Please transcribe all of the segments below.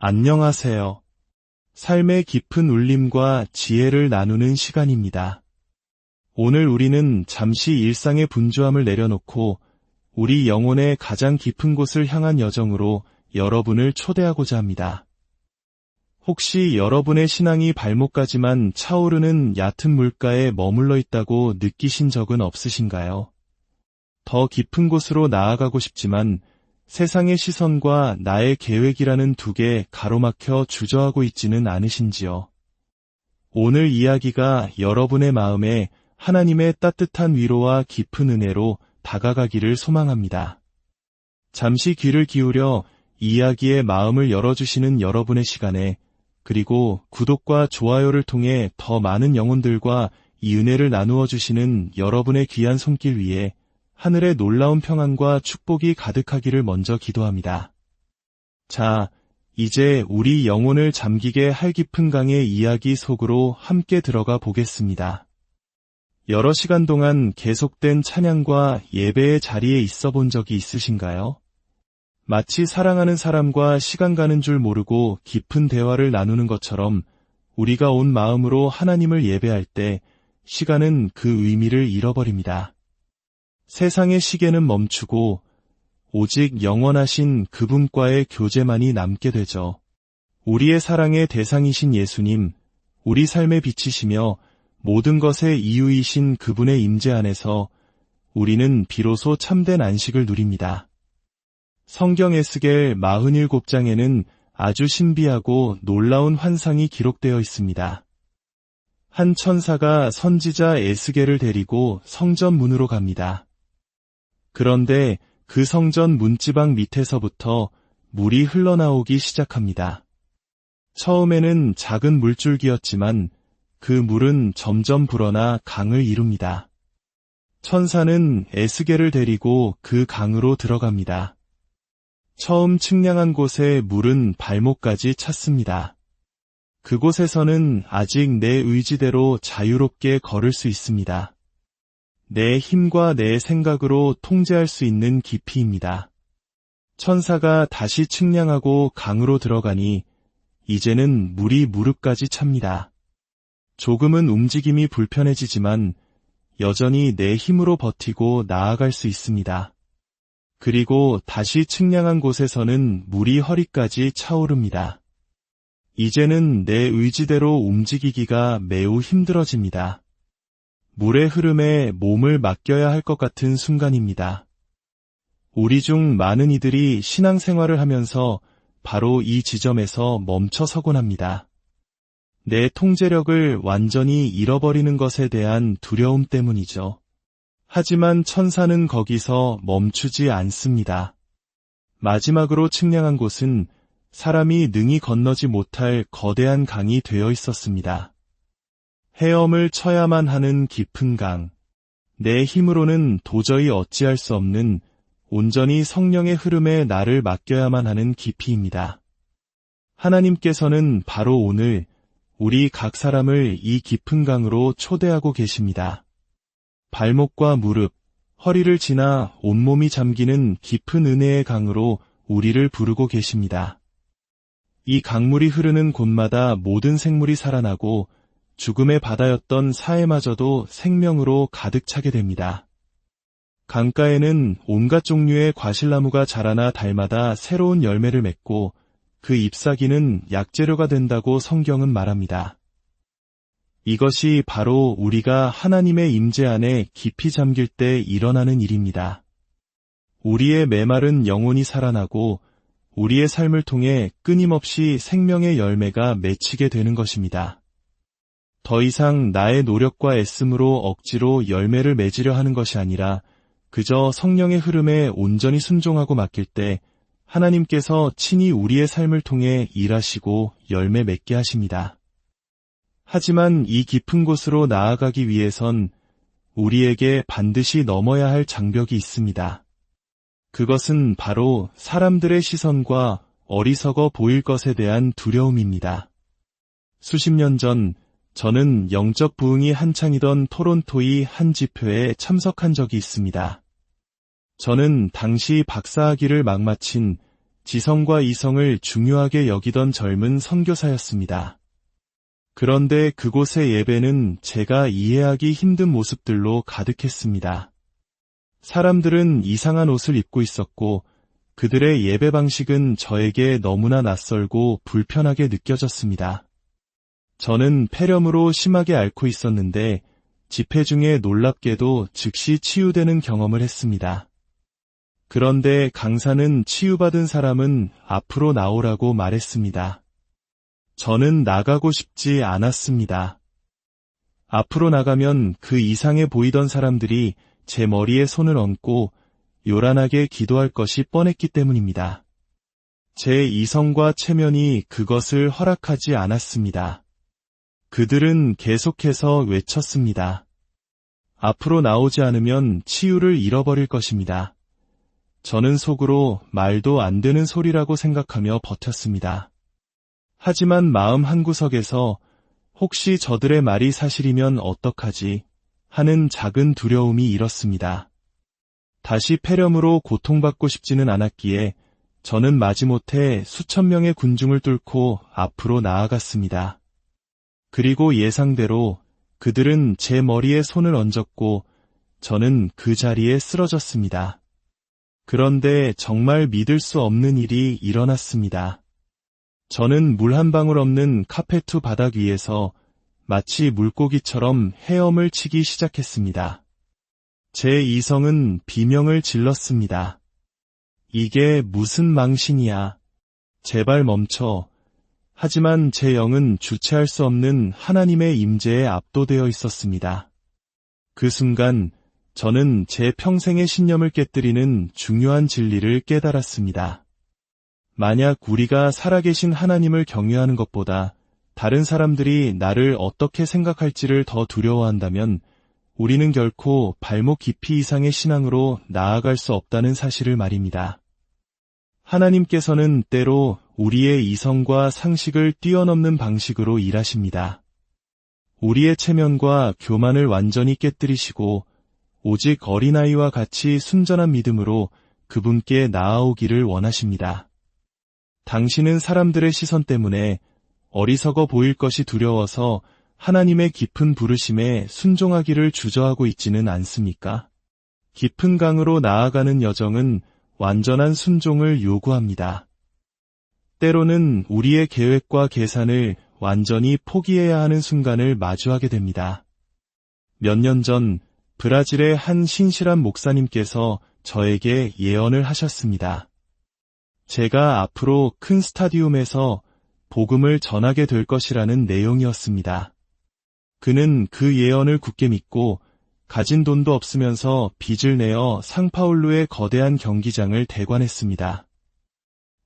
안녕하세요. 삶의 깊은 울림과 지혜를 나누는 시간입니다. 오늘 우리는 잠시 일상의 분주함을 내려놓고 우리 영혼의 가장 깊은 곳을 향한 여정으로 여러분을 초대하고자 합니다. 혹시 여러분의 신앙이 발목까지만 차오르는 얕은 물가에 머물러 있다고 느끼신 적은 없으신가요? 더 깊은 곳으로 나아가고 싶지만 세상의 시선과 나의 계획이라는 두 개 가로막혀 주저하고 있지는 않으신지요? 오늘 이야기가 여러분의 마음에 하나님의 따뜻한 위로와 깊은 은혜로 다가가기를 소망합니다. 잠시 귀를 기울여 이야기의 마음을 열어주시는 여러분의 시간에, 그리고 구독과 좋아요를 통해 더 많은 영혼들과 이 은혜를 나누어 주시는 여러분의 귀한 손길 위에 하늘의 놀라운 평안과 축복이 가득하기를 먼저 기도합니다. 자, 이제 우리 영혼을 잠기게 할 깊은 강의 이야기 속으로 함께 들어가 보겠습니다. 여러 시간 동안 계속된 찬양과 예배의 자리에 있어 본 적이 있으신가요? 마치 사랑하는 사람과 시간 가는 줄 모르고 깊은 대화를 나누는 것처럼 우리가 온 마음으로 하나님을 예배할 때 시간은 그 의미를 잃어버립니다. 세상의 시계는 멈추고 오직 영원하신 그분과의 교제만이 남게 되죠. 우리의 사랑의 대상이신 예수님, 우리 삶의 빛이시며 모든 것의 이유이신 그분의 임재 안에서 우리는 비로소 참된 안식을 누립니다. 성경 에스겔 47장에는 아주 신비하고 놀라운 환상이 기록되어 있습니다. 한 천사가 선지자 에스겔을 데리고 성전 문으로 갑니다. 그런데 그 성전 문지방 밑에서부터 물이 흘러나오기 시작합니다. 처음에는 작은 물줄기였지만 그 물은 점점 불어나 강을 이룹니다. 천사는 에스겔을 데리고 그 강으로 들어갑니다. 처음 측량한 곳에 물은 발목까지 찼습니다. 그곳에서는 아직 내 의지대로 자유롭게 걸을 수 있습니다. 내 힘과 내 생각으로 통제할 수 있는 깊이입니다. 천사가 다시 측량하고 강으로 들어가니 이제는 물이 무릎까지 찹니다. 조금은 움직임이 불편해지지만 여전히 내 힘으로 버티고 나아갈 수 있습니다. 그리고 다시 측량한 곳에서는 물이 허리까지 차오릅니다. 이제는 내 의지대로 움직이기가 매우 힘들어집니다. 물의 흐름에 몸을 맡겨야 할 것 같은 순간입니다. 우리 중 많은 이들이 신앙생활을 하면서 바로 이 지점에서 멈춰 서곤 합니다. 내 통제력을 완전히 잃어버리는 것에 대한 두려움 때문이죠. 하지만 천사는 거기서 멈추지 않습니다. 마지막으로 측량한 곳은 사람이 능히 건너지 못할 거대한 강이 되어 있었습니다. 헤엄을 쳐야만 하는 깊은 강, 내 힘으로는 도저히 어찌할 수 없는 온전히 성령의 흐름에 나를 맡겨야만 하는 깊이입니다. 하나님께서는 바로 오늘 우리 각 사람을 이 깊은 강으로 초대하고 계십니다. 발목과 무릎, 허리를 지나 온몸이 잠기는 깊은 은혜의 강으로 우리를 부르고 계십니다. 이 강물이 흐르는 곳마다 모든 생물이 살아나고 죽음의 바다였던 사해마저도 생명으로 가득 차게 됩니다. 강가에는 온갖 종류의 과실나무가 자라나 달마다 새로운 열매를 맺고 그 잎사귀는 약재료가 된다고 성경은 말합니다. 이것이 바로 우리가 하나님의 임재 안에 깊이 잠길 때 일어나는 일입니다. 우리의 메마른 영혼이 살아나고 우리의 삶을 통해 끊임없이 생명의 열매가 맺히게 되는 것입니다. 더 이상 나의 노력과 애씀으로 억지로 열매를 맺으려 하는 것이 아니라 그저 성령의 흐름에 온전히 순종하고 맡길 때 하나님께서 친히 우리의 삶을 통해 일하시고 열매 맺게 하십니다. 하지만 이 깊은 곳으로 나아가기 위해선 우리에게 반드시 넘어야 할 장벽이 있습니다. 그것은 바로 사람들의 시선과 어리석어 보일 것에 대한 두려움입니다. 수십 년 전 저는 영적 부흥이 한창이던 토론토의 한 집회에 참석한 적이 있습니다. 저는 당시 박사학위를 막 마친 지성과 이성을 중요하게 여기던 젊은 선교사였습니다. 그런데 그곳의 예배는 제가 이해하기 힘든 모습들로 가득했습니다. 사람들은 이상한 옷을 입고 있었고 그들의 예배 방식은 저에게 너무나 낯설고 불편하게 느껴졌습니다. 저는 폐렴으로 심하게 앓고 있었는데 집회 중에 놀랍게도 즉시 치유되는 경험을 했습니다. 그런데 강사는 치유받은 사람은 앞으로 나오라고 말했습니다. 저는 나가고 싶지 않았습니다. 앞으로 나가면 그 이상해 보이던 사람들이 제 머리에 손을 얹고 요란하게 기도할 것이 뻔했기 때문입니다. 제 이성과 체면이 그것을 허락하지 않았습니다. 그들은 계속해서 외쳤습니다. 앞으로 나오지 않으면 치유를 잃어버릴 것입니다. 저는 속으로 말도 안 되는 소리라고 생각하며 버텼습니다. 하지만 마음 한구석에서 혹시 저들의 말이 사실이면 어떡하지 하는 작은 두려움이 일었습니다. 다시 폐렴으로 고통받고 싶지는 않았기에 저는 마지못해 수천 명의 군중을 뚫고 앞으로 나아갔습니다. 그리고 예상대로 그들은 제 머리에 손을 얹었고 저는 그 자리에 쓰러졌습니다. 그런데 정말 믿을 수 없는 일이 일어났습니다. 저는 물 한 방울 없는 카페트 바닥 위에서 마치 물고기처럼 헤엄을 치기 시작했습니다. 제 이성은 비명을 질렀습니다. 이게 무슨 망신이야. 제발 멈춰. 하지만 제 영은 주체할 수 없는 하나님의 임재에 압도되어 있었습니다. 그 순간 저는 제 평생의 신념을 깨뜨리는 중요한 진리를 깨달았습니다. 만약 우리가 살아계신 하나님을 경외하는 것보다 다른 사람들이 나를 어떻게 생각할지를 더 두려워한다면 우리는 결코 발목 깊이 이상의 신앙으로 나아갈 수 없다는 사실을 말입니다. 하나님께서는 때로 우리의 이성과 상식을 뛰어넘는 방식으로 일하십니다. 우리의 체면과 교만을 완전히 깨뜨리시고 오직 어린아이와 같이 순전한 믿음으로 그분께 나아오기를 원하십니다. 당신은 사람들의 시선 때문에 어리석어 보일 것이 두려워서 하나님의 깊은 부르심에 순종하기를 주저하고 있지는 않습니까? 깊은 강으로 나아가는 여정은 완전한 순종을 요구합니다. 때로는 우리의 계획과 계산을 완전히 포기해야 하는 순간을 마주하게 됩니다. 몇 년 전 브라질의 한 신실한 목사님께서 저에게 예언을 하셨습니다. 제가 앞으로 큰 스타디움에서 복음을 전하게 될 것이라는 내용이었습니다. 그는 그 예언을 굳게 믿고 가진 돈도 없으면서 빚을 내어 상파울루의 거대한 경기장을 대관했습니다.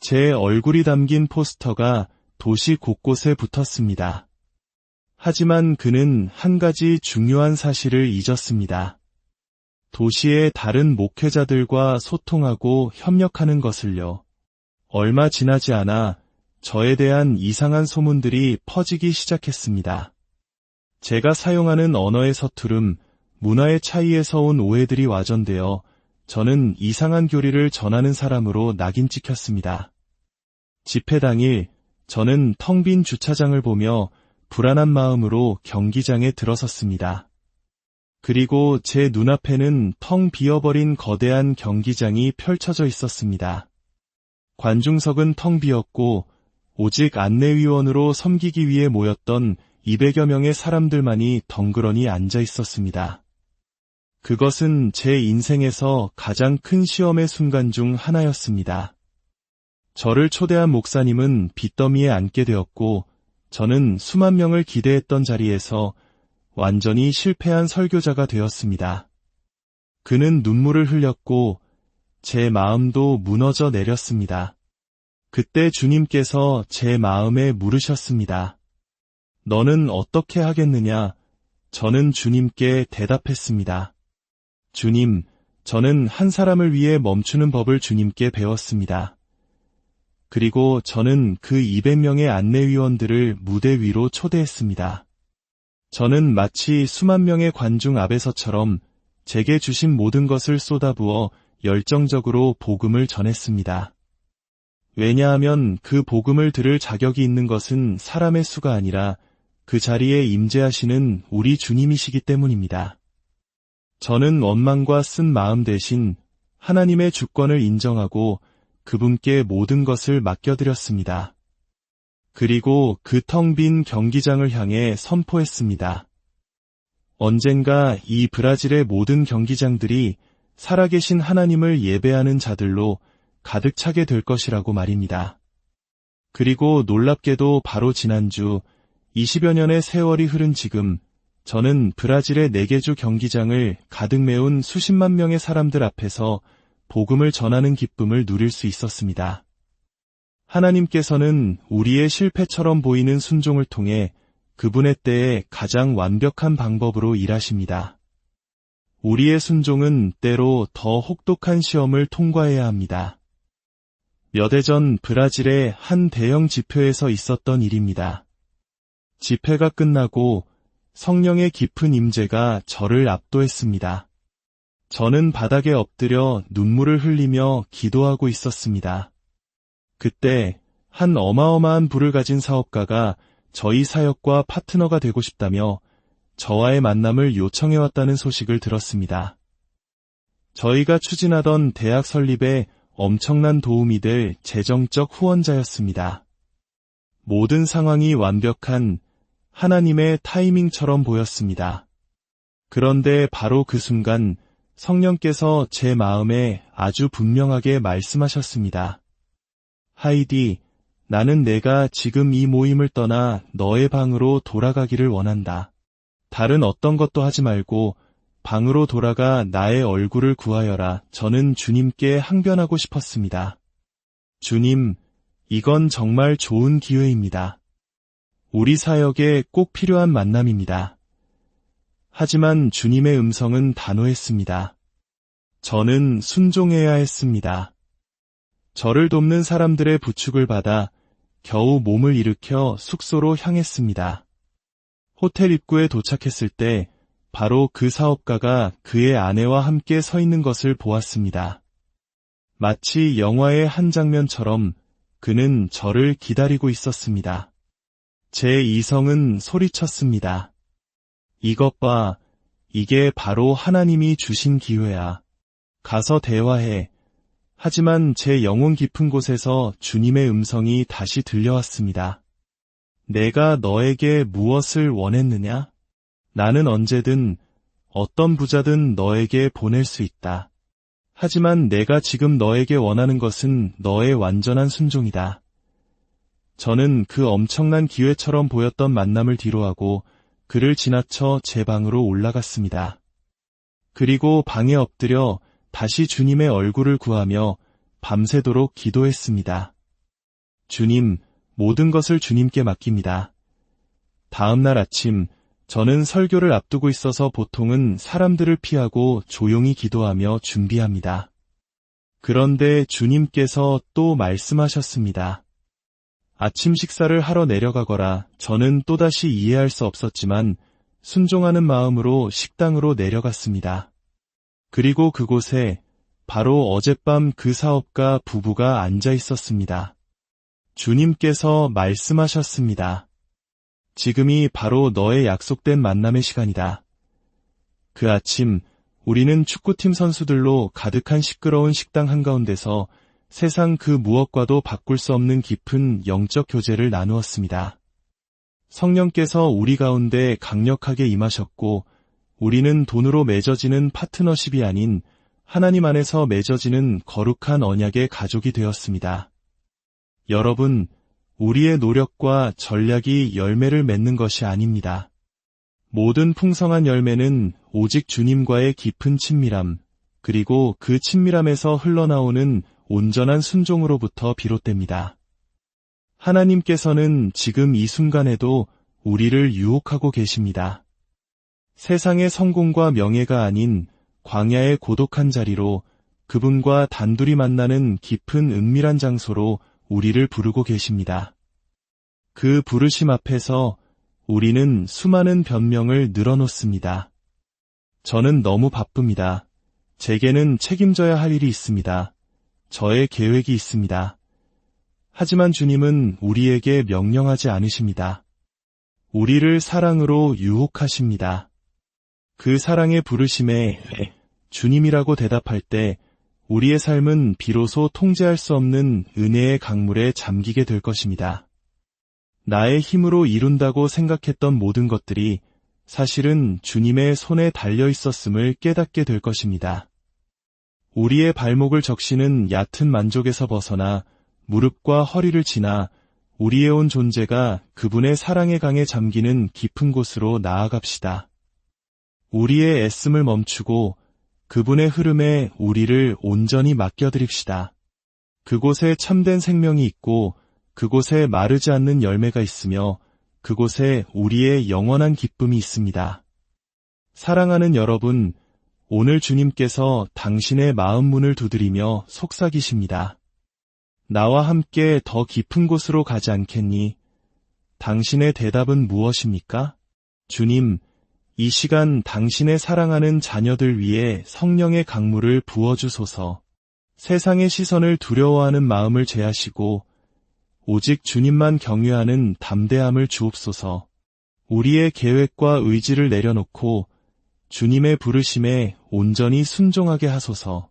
제 얼굴이 담긴 포스터가 도시 곳곳에 붙었습니다. 하지만 그는 한 가지 중요한 사실을 잊었습니다. 도시의 다른 목회자들과 소통하고 협력하는 것을요. 얼마 지나지 않아 저에 대한 이상한 소문들이 퍼지기 시작했습니다. 제가 사용하는 언어의 서투름, 문화의 차이에서 온 오해들이 와전되어 저는 이상한 교리를 전하는 사람으로 낙인 찍혔습니다. 집회 당일 저는 텅 빈 주차장을 보며 불안한 마음으로 경기장에 들어섰습니다. 그리고 제 눈앞에는 텅 비어버린 거대한 경기장이 펼쳐져 있었습니다. 관중석은 텅 비었고 오직 안내위원으로 섬기기 위해 모였던 200여 명의 사람들만이 덩그러니 앉아 있었습니다. 그것은 제 인생에서 가장 큰 시험의 순간 중 하나였습니다. 저를 초대한 목사님은 빚더미에 앉게 되었고 저는 수만 명을 기대했던 자리에서 완전히 실패한 설교자가 되었습니다. 그는 눈물을 흘렸고 제 마음도 무너져 내렸습니다. 그때 주님께서 제 마음에 물으셨습니다. 너는 어떻게 하겠느냐? 저는 주님께 대답했습니다. 주님, 저는 한 사람을 위해 멈추는 법을 주님께 배웠습니다. 그리고 저는 그 200명의 안내위원들을 무대 위로 초대했습니다. 저는 마치 수만 명의 관중 앞에서처럼 제게 주신 모든 것을 쏟아부어 열정적으로 복음을 전했습니다. 왜냐하면 그 복음을 들을 자격이 있는 것은 사람의 수가 아니라 그 자리에 임재하시는 우리 주님이시기 때문입니다. 저는 원망과 쓴 마음 대신 하나님의 주권을 인정하고 그분께 모든 것을 맡겨드렸습니다. 그리고 그 텅 빈 경기장을 향해 선포했습니다. 언젠가 이 브라질의 모든 경기장들이 살아계신 하나님을 예배하는 자들로 가득 차게 될 것이라고 말입니다. 그리고 놀랍게도 바로 지난주 20여 년의 세월이 흐른 지금 저는 브라질의 4개 주 경기장을 가득 메운 수십만 명의 사람들 앞에서 복음을 전하는 기쁨을 누릴 수 있었습니다. 하나님께서는 우리의 실패처럼 보이는 순종을 통해 그분의 때에 가장 완벽한 방법으로 일하십니다. 우리의 순종은 때로 더 혹독한 시험을 통과해야 합니다. 몇 해 전 브라질의 한 대형 집회에서 있었던 일입니다. 집회가 끝나고 성령의 깊은 임재가 저를 압도했습니다. 저는 바닥에 엎드려 눈물을 흘리며 기도하고 있었습니다. 그때 한 어마어마한 부를 가진 사업가가 저희 사역과 파트너가 되고 싶다며 저와의 만남을 요청해왔다는 소식을 들었습니다. 저희가 추진하던 대학 설립에 엄청난 도움이 될 재정적 후원자였습니다. 모든 상황이 완벽한 하나님의 타이밍처럼 보였습니다. 그런데 바로 그 순간 성령께서 제 마음에 아주 분명하게 말씀하셨습니다. 하이디, 나는 내가 지금 이 모임을 떠나 너의 방으로 돌아가기를 원한다. 다른 어떤 것도 하지 말고 방으로 돌아가 나의 얼굴을 구하여라. 저는 주님께 항변하고 싶었습니다. 주님, 이건 정말 좋은 기회입니다. 우리 사역에 꼭 필요한 만남입니다. 하지만 주님의 음성은 단호했습니다. 저는 순종해야 했습니다. 저를 돕는 사람들의 부축을 받아 겨우 몸을 일으켜 숙소로 향했습니다. 호텔 입구에 도착했을 때 바로 그 사업가가 그의 아내와 함께 서 있는 것을 보았습니다. 마치 영화의 한 장면처럼 그는 저를 기다리고 있었습니다. 제 이성은 소리쳤습니다. 이것 봐, 이게 바로 하나님이 주신 기회야. 가서 대화해. 하지만 제 영혼 깊은 곳에서 주님의 음성이 다시 들려왔습니다. 내가 너에게 무엇을 원했느냐? 나는 언제든 어떤 부자든 너에게 보낼 수 있다. 하지만 내가 지금 너에게 원하는 것은 너의 완전한 순종이다. 저는 그 엄청난 기회처럼 보였던 만남을 뒤로하고 그를 지나쳐 제 방으로 올라갔습니다. 그리고 방에 엎드려 다시 주님의 얼굴을 구하며 밤새도록 기도했습니다. 주님, 모든 것을 주님께 맡깁니다. 다음 날 아침, 저는 설교를 앞두고 있어서 보통은 사람들을 피하고 조용히 기도하며 준비합니다. 그런데 주님께서 또 말씀하셨습니다. 아침 식사를 하러 내려가거라. 저는 또다시 이해할 수 없었지만 순종하는 마음으로 식당으로 내려갔습니다. 그리고 그곳에 바로 어젯밤 그 사업가 부부가 앉아 있었습니다. 주님께서 말씀하셨습니다. 지금이 바로 너의 약속된 만남의 시간이다. 그 아침 우리는 축구팀 선수들로 가득한 시끄러운 식당 한가운데서 세상 그 무엇과도 바꿀 수 없는 깊은 영적 교제를 나누었습니다. 성령께서 우리 가운데 강력하게 임하셨고 우리는 돈으로 맺어지는 파트너십이 아닌 하나님 안에서 맺어지는 거룩한 언약의 가족이 되었습니다. 여러분, 우리의 노력과 전략이 열매를 맺는 것이 아닙니다. 모든 풍성한 열매는 오직 주님과의 깊은 친밀함, 그리고 그 친밀함에서 흘러나오는 온전한 순종으로부터 비롯됩니다. 하나님께서는 지금 이 순간에도 우리를 유혹하고 계십니다. 세상의 성공과 명예가 아닌 광야의 고독한 자리로 그분과 단둘이 만나는 깊은 은밀한 장소로 우리를 부르고 계십니다. 그 부르심 앞에서 우리는 수많은 변명을 늘어놓습니다. 저는 너무 바쁩니다. 제게는 책임져야 할 일이 있습니다. 저의 계획이 있습니다. 하지만 주님은 우리에게 명령하지 않으십니다. 우리를 사랑으로 유혹하십니다. 그 사랑의 부르심에 주님이라고 대답할 때 우리의 삶은 비로소 통제할 수 없는 은혜의 강물에 잠기게 될 것입니다. 나의 힘으로 이룬다고 생각했던 모든 것들이 사실은 주님의 손에 달려 있었음을 깨닫게 될 것입니다. 우리의 발목을 적시는 얕은 만족에서 벗어나 무릎과 허리를 지나 우리의 온 존재가 그분의 사랑의 강에 잠기는 깊은 곳으로 나아갑시다. 우리의 애씀을 멈추고 그분의 흐름에 우리를 온전히 맡겨드립시다. 그곳에 참된 생명이 있고 그곳에 마르지 않는 열매가 있으며 그곳에 우리의 영원한 기쁨이 있습니다. 사랑하는 여러분, 오늘 주님께서 당신의 마음 문을 두드리며 속삭이십니다. 나와 함께 더 깊은 곳으로 가지 않겠니? 당신의 대답은 무엇입니까? 주님, 이 시간 당신의 사랑하는 자녀들 위해 성령의 강물을 부어주소서. 세상의 시선을 두려워하는 마음을 제하시고 오직 주님만 경외하는 담대함을 주옵소서. 우리의 계획과 의지를 내려놓고 주님의 부르심에 온전히 순종하게 하소서.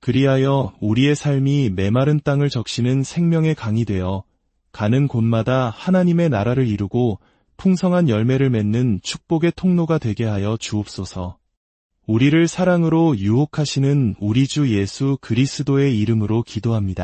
그리하여 우리의 삶이 메마른 땅을 적시는 생명의 강이 되어 가는 곳마다 하나님의 나라를 이루고 풍성한 열매를 맺는 축복의 통로가 되게 하여 주옵소서. 우리를 사랑으로 유혹하시는 우리 주 예수 그리스도의 이름으로 기도합니다.